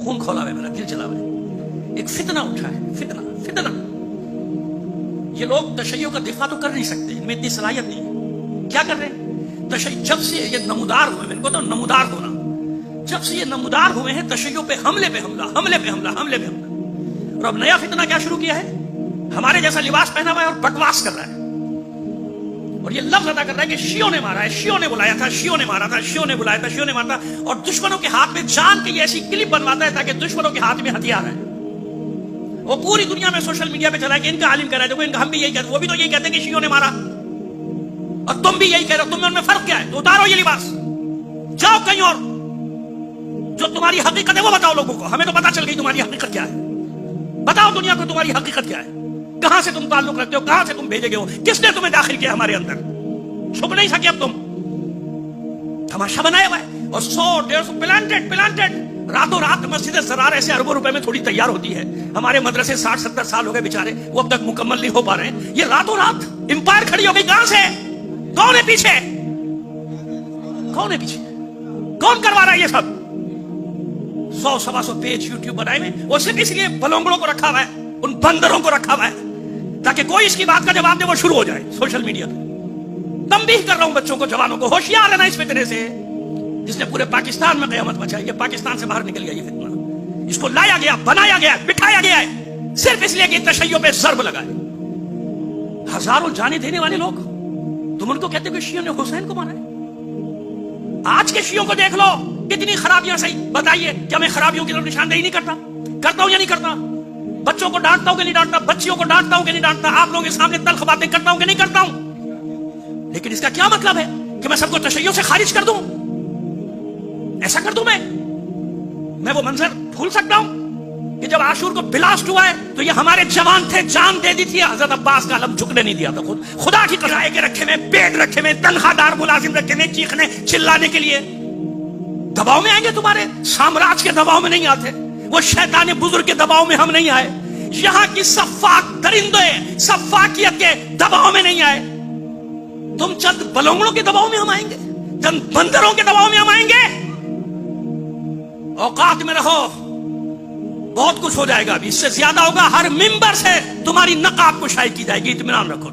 خون کھولا ہے، میرا دل جلا ہے. ایک فتنہ اٹھا ہے، فتنہ فتنہ. یہ لوگ تشیع کا دفاع تو کر نہیں سکتے، ان میں اتنی صلاحیت نہیں ہے. کیا کر رہے ہیں؟ تشیع جب سے یہ نمودار ہوئے، ان کو تو نمودار ہونا، جب سے یہ نمودار ہوئے ہیں تشیع پہ حملے پہ حملہ، حملے پہ حملہ، حملے پہ حملہ. اور اب نیا فتنہ کیا شروع کیا ہے؟ ہمارے جیسا لباس پہنا ہوا ہے اور بکواس کر رہا ہے، اور یہ لفظ ادا کر رہا ہے کہ شیعوں نے مارا ہے، شیعوں نے بلایا تھا، شیعوں نے مارا تھا، شیعوں نے بلایا تھا، شیعوں نے مارا تھا. اور دشمنوں کے ہاتھ میں جان کے یہ ایسی کلپ بنواتا ہے تاکہ دشمنوں کے ہاتھ میں ہتھیار ہے. وہ پوری دنیا میں سوشل میڈیا پہ چلا ہے کہ ان کا عالم کہہ رہا ہے، دیکھو ان کا، ہم بھی یہی کہتے ہیں، وہ بھی تو یہی کہتے ہیں کہ شیعوں نے مارا، اور تم بھی یہی کہہ رہے ہو. تم میں ان میں فرق کیا ہے؟ تو اتارو یہ لباس، جاؤ کہیں اور، جو تمہاری حقیقت ہے وہ بتاؤ لوگوں کو. ہمیں تو پتا چل گئی تمہاری حقیقت کیا ہے. بتاؤ دنیا کو تمہاری حقیقت کیا ہے، کہاں سے تم تعلق رکھتے ہو، کہاں سے تم بھیجے گئے ہو، کس نے تمہیں داخل کیا ہمارے اندر. چھپ نہیں سکے اب تم، تماشا بنایا ہوا ہے. اور 100-150 پلانٹڈ راتوں رات مسجد زرار ایسے اربوں روپے میں تھوڑی تیار ہوتی ہے. ہمارے مدرسے 60-70 سال ہو گئے بیچارے، وہ اب تک مکمل نہیں ہو پا رہے ہیں. یہ راتوں رات امپائر کھڑی ہو گئی. کہاں سے؟ کون ہے پیچھے؟ کون ہے پیچھے؟ کون کروا رہا ہے یہ سب؟ 100-125 پیج یوٹیوب بنائے ہوئے، وہ صرف اس لیے بلونگڑوں کو رکھا ہوا ہے، ان بندروں کو رکھا ہوا ہے تاکہ کوئی اس کی بات کا جواب دے وہ شروع ہو جائے سوشل میڈیا پہ. تنبیہ کر رہا ہوں بچوں کو، جوانوں کو، ہوشیار رہنا اس فتنے سے جس نے پورے پاکستان میں قیامت مچائی. یہ پاکستان سے باہر نکل گیا یہ فتنہ. اس کو لایا گیا، بنایا گیا، بٹھایا گیا ہے صرف اس لیے کہ تشیع پہ ضرب لگائے. ہزاروں جانیں دینے والے لوگ، تم ان کو کہتے ہو کہ شیعوں نے حسین کو مارا ہے. آج کے شیعوں کو دیکھ لو، کتنی خرابیاں. صحیح بتائیے کیا میں خرابیوں کی طرف نشاندہی نہیں کرتا؟ کرتا ہوں یا نہیں کرتا؟ بچوں کو ڈانٹتا ہوں کہ نہیں ڈانٹتا؟ بچیوں کو ڈانٹتا ہوں کہ نہیں ڈانٹتا؟ آپ لوگوں کے سامنے تلخ باتیں کرتا ہوں کہ نہیں کرتا ہوں؟ لیکن اس کا کیا مطلب ہے کہ میں سب کو تشیع سے خارج کر دوں؟ ایسا کر دوں میں وہ منظر بھول سکتا ہوں کہ جب عاشور کو بلاسٹ ہوا ہے تو یہ ہمارے جوان تھے، جان دے دی تھی. حضرت عباس کا علم جھکنے نہیں دیا تھا. خدا کی قسم کے رکھے میں، پیٹ رکھے میں، تنخواہ دار ملازم رکھے میں، چیخنے چلانے کے لیے. دباؤ میں آئیں گے، تمہارے سامراج کے دباؤ میں نہیں آتے، وہ شیطان بزرگ کے دباؤ میں ہم نہیں آئے، یہاں کی صفاک درندے صفاکیت کے دباؤ میں نہیں آئے. تم چند بلونگڑوں کے دباؤ میں ہم آئیں گے، چند بندروں کے دباؤ میں ہم آئیں گے. اوقات میں رہو، بہت کچھ ہو جائے گا. ابھی اس سے زیادہ ہوگا. ہر ممبر سے تمہاری نقاب کشائی کی جائے گی، اطمینان رکھو.